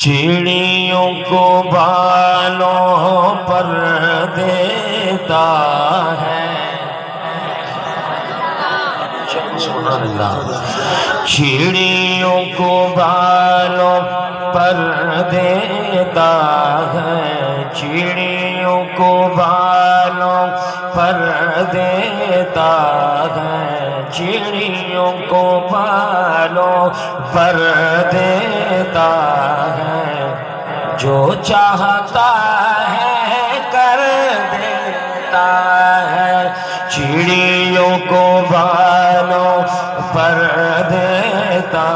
چڑیوں کو بالوں پر دیتا ہے، سبحان اللہ، چڑیوں کو بالوں پر دیتا ہے، چڑیوں کو بالوں پر دیتا ہے، چڑیوں کو بالوں پر دیتا ہے، جو چاہتا ہے کر دیتا ہے، چڑیوں کو بالوں پر دیتا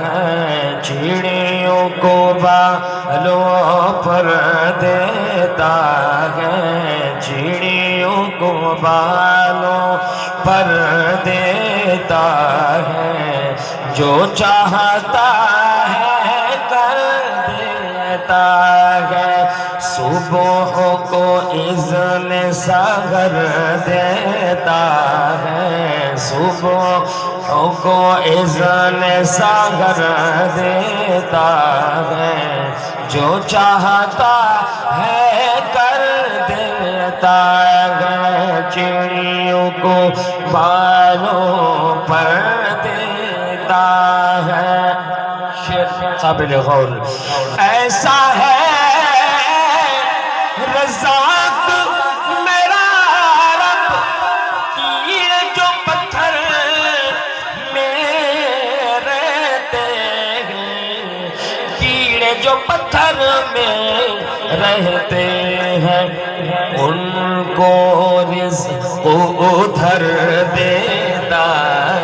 ہے، چڑیوں کو بالوں پر دیتا ہے، چڑیوں کو بالوں پر دیتا ہے، جو چاہتا ہے کر دیتا ہے، صبح کو اذن سحر دیتا ہے، صبح کو اذن سحر دیتا ہے، جو چاہتا ہے کر دیتا ہے، چڑیوں کو بالوں پر دیتا ہے۔ شعر قابل غور، ایسا ہے رزاق میرا رب، کیڑے جو پتھر میں رہتے ہیں، کیڑے جو پتھر میں رہتے ہیں، ان کو رزق ادھر دیتا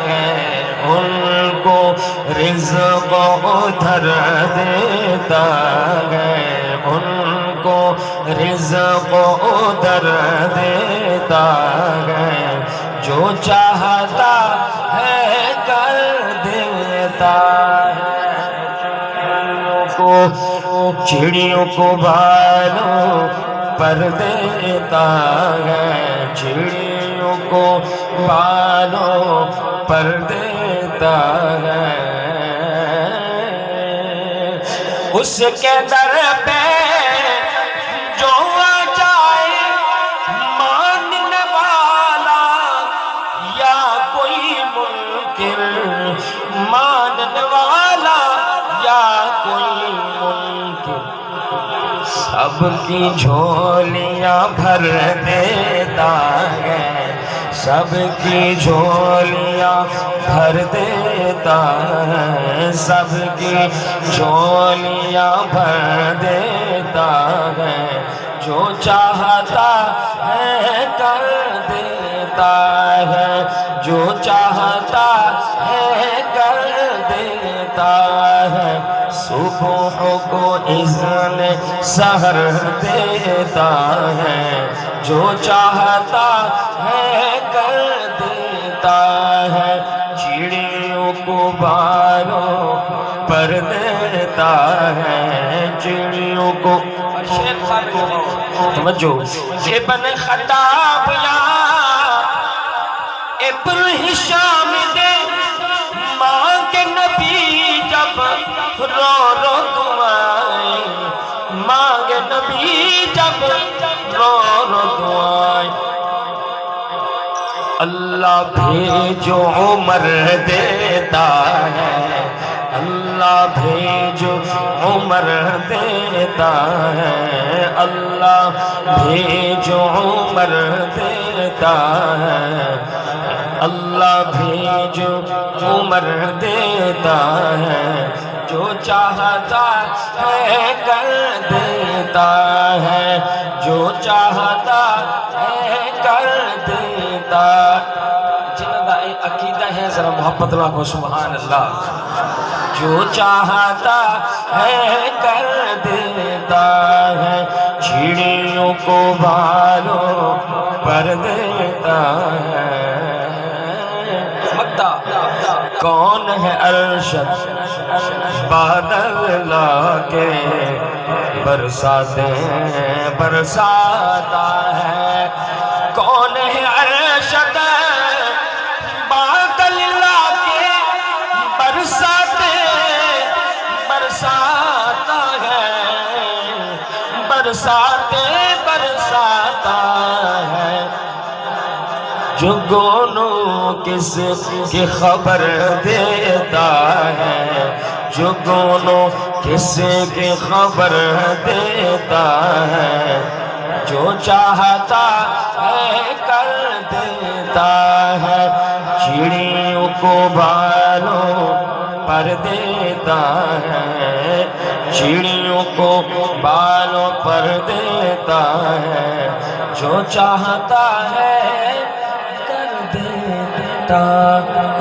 ہے، ان کو رزق ادھر دیتا ہے، ان کو رزق ادھر دیتا ہے، جو چاہتا ہے کر دیتا ہے، چڑیوں کو بالوں پر دیتا ہے، چڑیوں کو بالوں پر دیتا ہے، اس کے در پہ جو آ جائے ماننے والا یا کوئی منکر، ماننے والا یا کوئی منکر، سب کی جھولیاں بھر دیتا ہے، سب کی جھولیاں بھر دیتا ہے، سب کی جھولیاں بھر دیتا ہے، جو چاہتا ہے کر دیتا ہے، جو چاہتا ہے کر دیتا ہے، صبح کو اذن سحر دیتا ہے، جو چاہتا ہے کر دیتا ہے، چڑیوں کو بالوں پر دیتا ہے، چڑیوں کو توجہ، ابن خطاب یا ابن ہشام دے مانگے نبی جب رو رو دعائیں، مانگے نبی جب رو رو دعائیں، اللہ بھیجو عمر دیتا ہے، اللہ بھیجو عمر دیتا ہے، اللہ بھیجو عمر دیتا ہے، اللہ بھیجو عمر دیتا ہے، جو چاہتا ہے کر دیتا ہے، جو چاہتا ہے کر دیتا، جن کا عقیدہ ہے ذرا محبت اللہ کو سبحان اللہ، جو چاہتا ہے کر دیتا ہے، چڑیوں کو بالوں پر دیتا ہے، کون ہے ارشد بادل لا کے برساتیں برساتا ہے، کون ہے ارشد بادل لا کے برساتیں برساتا برساتے برساتا ہے، جگنوں کس کی خبر دیتا ہے، جگنوں کس کی خبر دیتا ہے، جو چاہتا ہے کر دیتا ہے، چڑیوں کو بالوں پر دیتا ہے، چڑیوں کو بالوں پر دیتا ہے، جو چاہتا ہے کر دیتا ہے۔